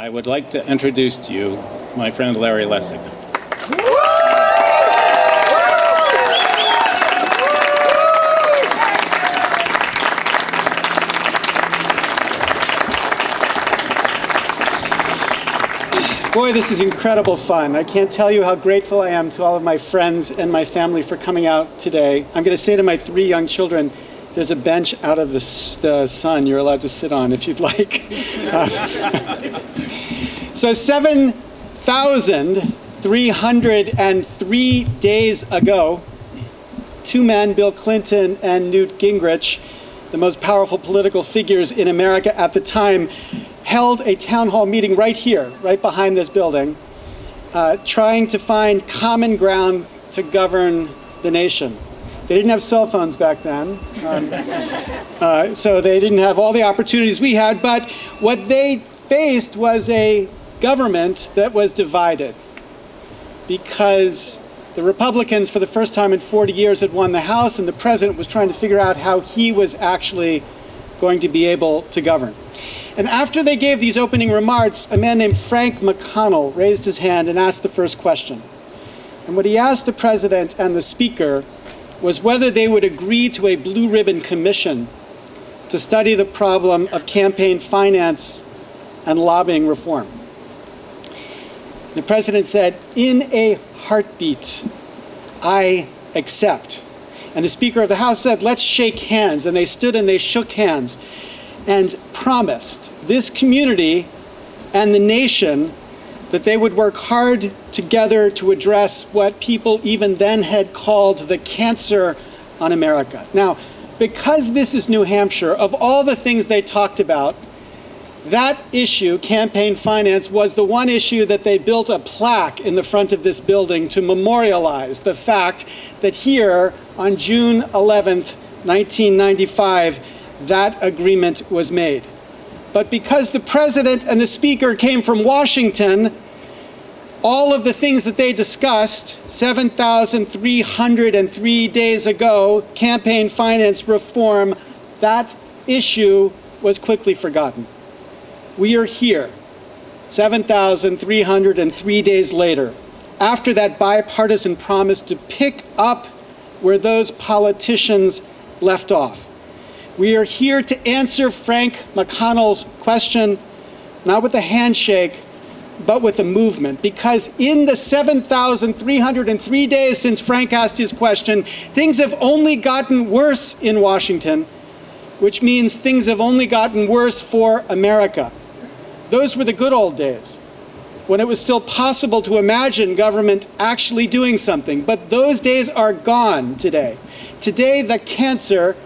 I would like to introduce to you my friend Larry Lessig. Boy, this is incredible fun. I can't tell you how grateful I am to all of my friends and my family for coming out today. I'm going to say to my 3 young children, there's a bench out of the sun you're allowed to sit on if you'd like. So 7,303 days ago, 2 men, Bill Clinton and Newt Gingrich, the most powerful political figures in America at the time, held a town hall meeting right here, right behind this building, trying to find common ground to govern the nation. They didn't have cell phones back then, so they didn't have all the opportunities we had, but what they faced was a government that was divided because the Republicans, for the first time in 40 years, had won the House, and the president was trying to figure out how he was actually going to be able to govern. And after they gave these opening remarks, a man named Frank McConnell raised his hand and asked the first question. And what he asked the president and the speaker was whether they would agree to a blue ribbon commission to study the problem of campaign finance and lobbying reform. The president said, "In a heartbeat, I accept." And the Speaker of the House said, "Let's shake hands." And they stood and they shook hands and promised this community and the nation that they would work hard together to address what people even then had called the cancer on America. Now, because this is New Hampshire, of all the things they talked about, that issue, campaign finance, was the one issue that they built a plaque in the front of this building to memorialize the fact that here on June 11th, 1995, that agreement was made. But because the president and the speaker came from Washington, all of the things that they discussed 7,303 days ago, campaign finance reform, that issue was quickly forgotten. We are here, 7,303 days later, after that bipartisan promise to pick up where those politicians left off. We are here to answer Frank McConnell's question, not with a handshake, but with a movement. Because in the 7,303 days since Frank asked his question, things have only gotten worse in Washington, which means things have only gotten worse for America. Those were the good old days, when it was still possible to imagine government actually doing something. But those days are gone today. Today, the cancer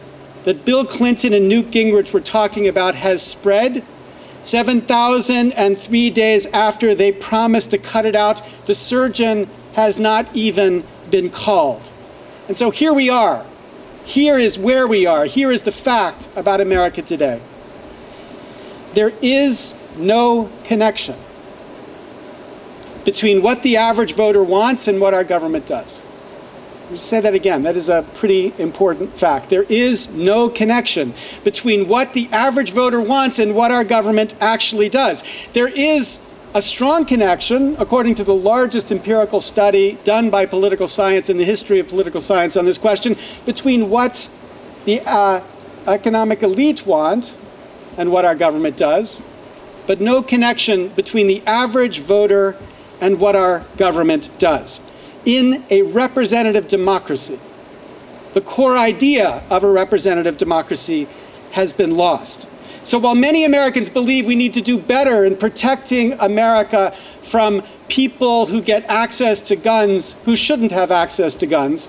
that Bill Clinton and Newt Gingrich were talking about has spread. 7,003 days after they promised to cut it out, the surgeon has not even been called. And so here we are. Here is where we are. Here is the fact about America today. There is no connection between what the average voter wants and what our government does. I'll say that again. That is a pretty important fact. There is no connection between what the average voter wants and what our government actually does. There is a strong connection, according to the largest empirical study done by political science in the history of political science on this question, between what the economic elite want and what our government does, but no connection between the average voter and what our government does. In a representative democracy, the core idea of a representative democracy has been lost. So while many Americans believe we need to do better in protecting America from people who get access to guns who shouldn't have access to guns,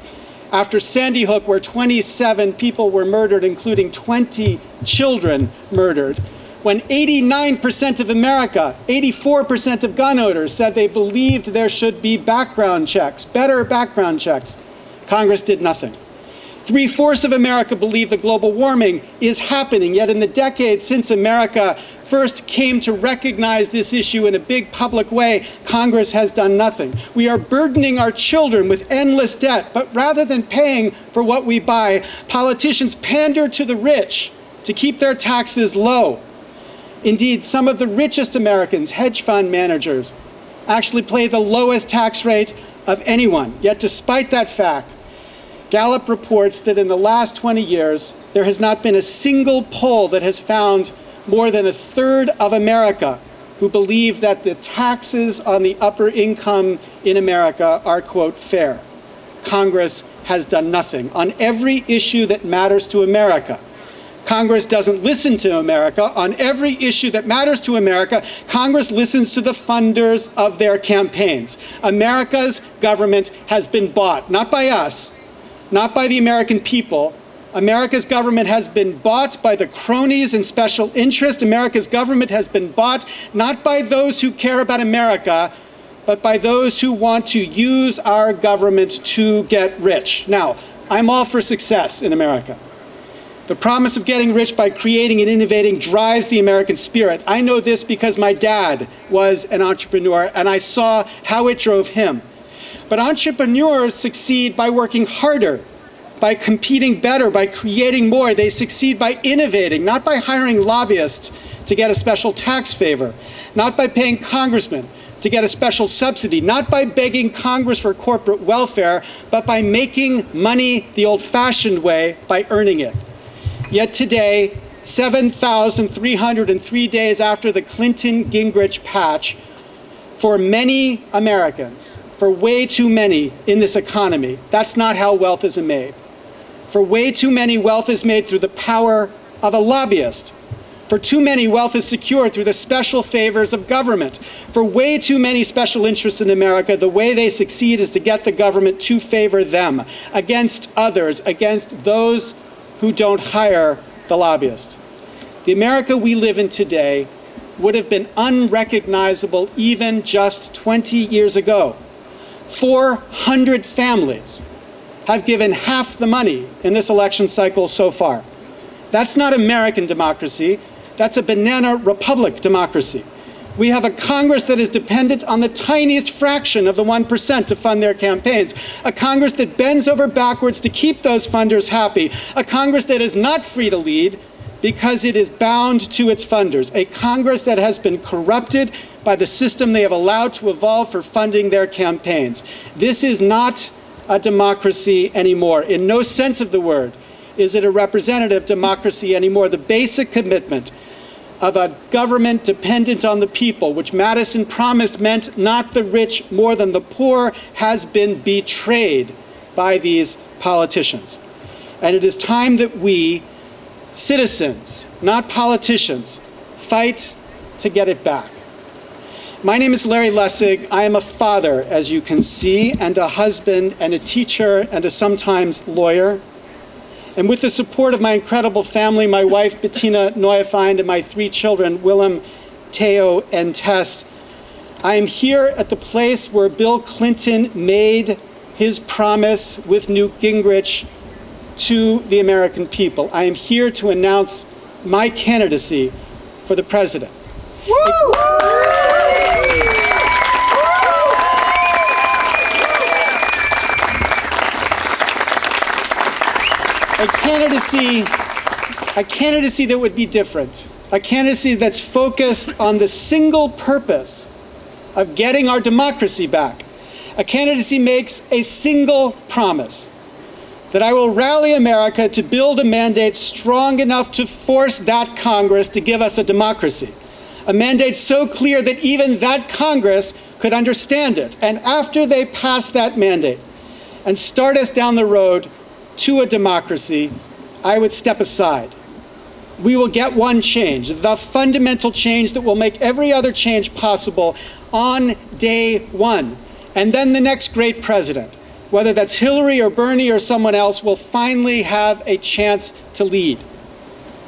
after Sandy Hook, where 27 people were murdered, including 20 children murdered, when 89% of America, 84% of gun owners said they believed there should be background checks, better background checks, Congress did nothing. 3/4 of America believe that global warming is happening, yet in the decades since America first came to recognize this issue in a big public way, Congress has done nothing. We are burdening our children with endless debt, but rather than paying for what we buy, politicians pander to the rich to keep their taxes low. Indeed, some of the richest Americans, hedge fund managers, actually pay the lowest tax rate of anyone. Yet despite that fact, Gallup reports that in the last 20 years, there has not been a single poll that has found more than a third of America who believe that the taxes on the upper income in America are, quote, fair. Congress has done nothing on every issue that matters to America. Congress doesn't listen to America. On every issue that matters to America, Congress listens to the funders of their campaigns. America's government has been bought, not by us, not by the American people. America's government has been bought by the cronies and special interest. America's government has been bought not by those who care about America, but by those who want to use our government to get rich. Now, I'm all for success in America. The promise of getting rich by creating and innovating drives the American spirit. I know this because my dad was an entrepreneur, and I saw how it drove him. But entrepreneurs succeed by working harder, by competing better, by creating more. They succeed by innovating, not by hiring lobbyists to get a special tax favor, not by paying congressmen to get a special subsidy, not by begging Congress for corporate welfare, but by making money the old-fashioned way, by earning it. Yet today, 7,303 days after the Clinton-Gingrich patch, for many Americans, for way too many in this economy, that's not how wealth is made. For way too many, wealth is made through the power of a lobbyist. For too many, wealth is secured through the special favors of government. For way too many special interests in America, the way they succeed is to get the government to favor them against others, against those who don't hire the lobbyist. The America we live in today would have been unrecognizable even just 20 years ago. 400 families have given half the money in this election cycle so far. That's not American democracy. That's a banana republic democracy. We have a Congress that is dependent on the tiniest fraction of the 1% to fund their campaigns, a Congress that bends over backwards to keep those funders happy, a Congress that is not free to lead because it is bound to its funders, a Congress that has been corrupted by the system they have allowed to evolve for funding their campaigns. This is not a democracy anymore. In no sense of the word is it a representative democracy anymore. The basic commitment of a government dependent on the people, which Madison promised meant not the rich more than the poor, has been betrayed by these politicians. And it is time that we, citizens, not politicians, fight to get it back. My name is Larry Lessig. I am a father, as you can see, and a husband, and a teacher, and a sometimes lawyer. And with the support of my incredible family, my wife, Bettina Neuefeind, and my 3 children, Willem, Theo, and Tess, I am here at the place where Bill Clinton made his promise with Newt Gingrich to the American people. I am here to announce my candidacy for the president. Woo! A candidacy that would be different, a candidacy that's focused on the single purpose of getting our democracy back. A candidacy makes a single promise, that I will rally America to build a mandate strong enough to force that Congress to give us a democracy, a mandate so clear that even that Congress could understand it. And after they pass that mandate and start us down the road to a democracy, I would step aside. We will get one change, the fundamental change that will make every other change possible on day one. And then the next great president, whether that's Hillary or Bernie or someone else, will finally have a chance to lead.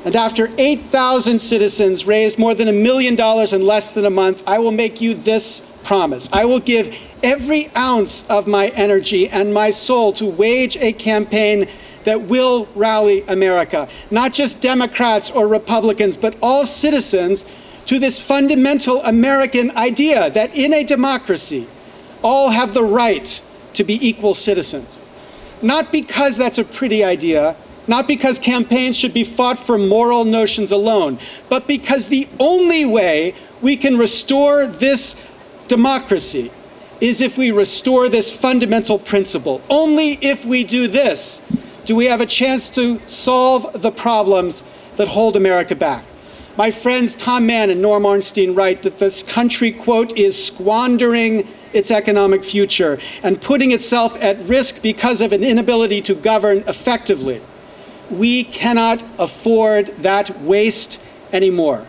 And after 8,000 citizens raised more than $1 million in less than a month, I will make you this promise. I will give every ounce of my energy and my soul to wage a campaign that will rally America, not just Democrats or Republicans, but all citizens, to this fundamental American idea that in a democracy, all have the right to be equal citizens. Not because that's a pretty idea, not because campaigns should be fought for moral notions alone, but because the only way we can restore this democracy is if we restore this fundamental principle. Only if we do this do we have a chance to solve the problems that hold America back. My friends Tom Mann and Norm Ornstein write that this country, quote, is squandering its economic future and putting itself at risk because of an inability to govern effectively. We cannot afford that waste anymore.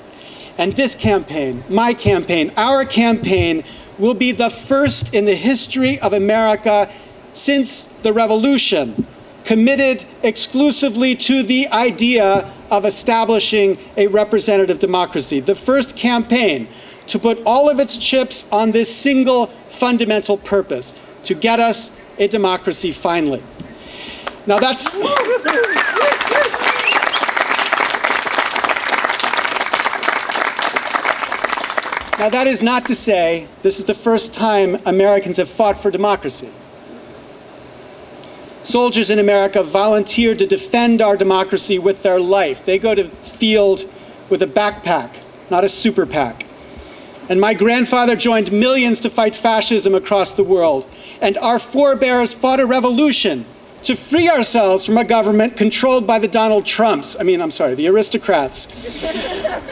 And this campaign, my campaign, our campaign, will be the first in the history of America since the Revolution committed exclusively to the idea of establishing a representative democracy. The first campaign to put all of its chips on this single fundamental purpose, to get us a democracy finally. Now that's... Now that is not to say this is the first time Americans have fought for democracy. Soldiers in America volunteer to defend our democracy with their life. They go to the field with a backpack, not a super PAC. And my grandfather joined millions to fight fascism across the world. And our forebears fought a revolution to free ourselves from a government controlled by the the aristocrats.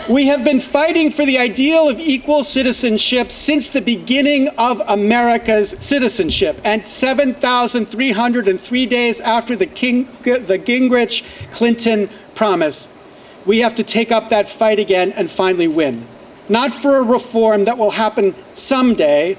We have been fighting for the ideal of equal citizenship since the beginning of America's citizenship. And 7,303 days after the Gingrich-Clinton promise, we have to take up that fight again and finally win. Not for a reform that will happen someday,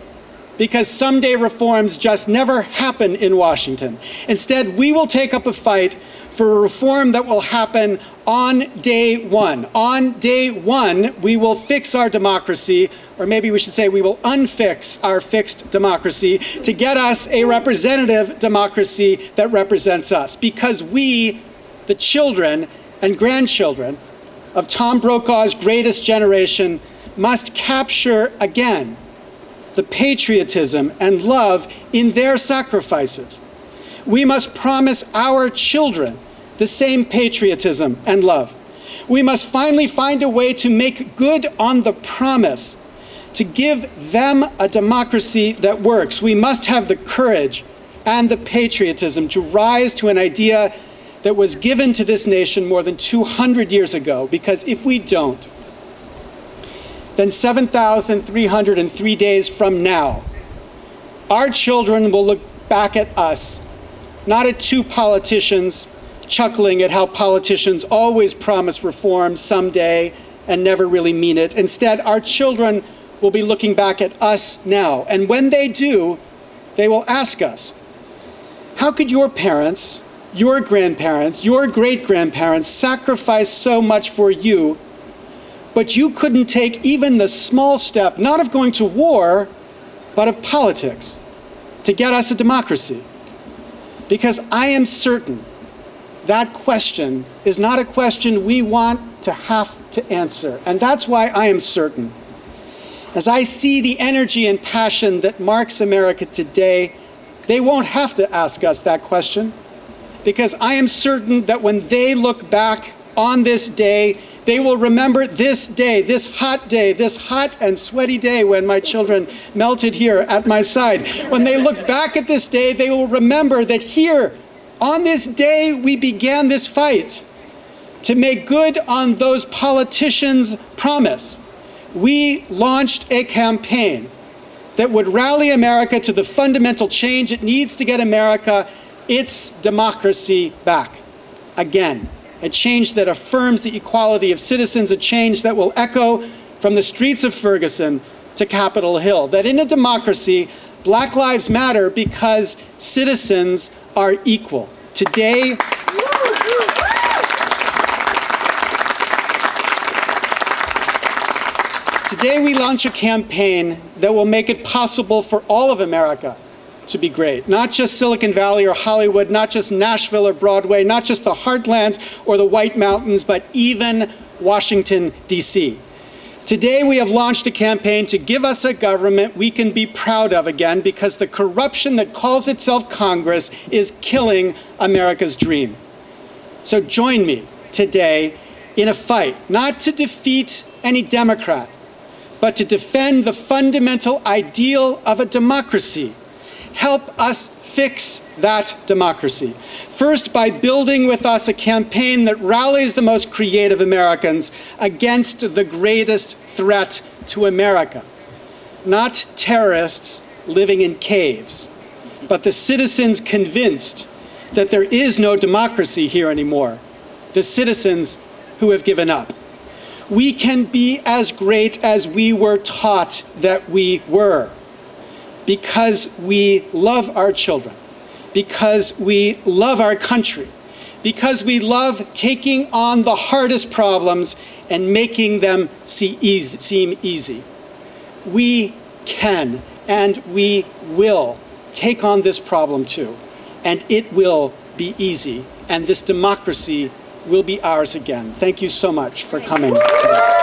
because someday reforms just never happen in Washington. Instead, we will take up a fight for a reform that will happen on day one. On day one, we will fix our democracy, or maybe we should say we will unfix our fixed democracy to get us a representative democracy that represents us. Because we, the children and grandchildren of Tom Brokaw's greatest generation, must capture again the patriotism and love in their sacrifices. We must promise our children the same patriotism and love. We must finally find a way to make good on the promise, to give them a democracy that works. We must have the courage and the patriotism to rise to an idea that was given to this nation more than 200 years ago, because if we don't, then 7,303 days from now, our children will look back at us, not at two politicians chuckling at how politicians always promise reform someday and never really mean it. Instead, our children will be looking back at us now. And when they do, they will ask us, how could your parents, your grandparents, your great-grandparents sacrifice so much for you, but you couldn't take even the small step, not of going to war, but of politics, to get us a democracy? Because I am certain that question is not a question we want to have to answer. And that's why I am certain, as I see the energy and passion that marks America today, they won't have to ask us that question. Because I am certain that when they look back on this day, they will remember this day, this hot and sweaty day when my children melted here at my side. When they look back at this day, they will remember that here, on this day, we began this fight to make good on those politicians' promise. We launched a campaign that would rally America to the fundamental change it needs to get America its democracy back again. A change that affirms the equality of citizens, a change that will echo from the streets of Ferguson to Capitol Hill. That in a democracy, Black lives matter because citizens are equal. Today, we launch a campaign that will make it possible for all of America to be great. Not just Silicon Valley or Hollywood, not just Nashville or Broadway, not just the Heartland or the White Mountains, but even Washington, D.C. Today, we have launched a campaign to give us a government we can be proud of again, because the corruption that calls itself Congress is killing America's dream. So join me today in a fight, not to defeat any Democrat, but to defend the fundamental ideal of a democracy. Help us fix that democracy. First, by building with us a campaign that rallies the most creative Americans against the greatest threat to America. Not terrorists living in caves, but the citizens convinced that there is no democracy here anymore. The citizens who have given up. We can be as great as we were taught that we were, because we love our children, because we love our country, because we love taking on the hardest problems and making them seem easy. We can and we will take on this problem too, and it will be easy, and this democracy will be ours again. Thank you so much for coming today.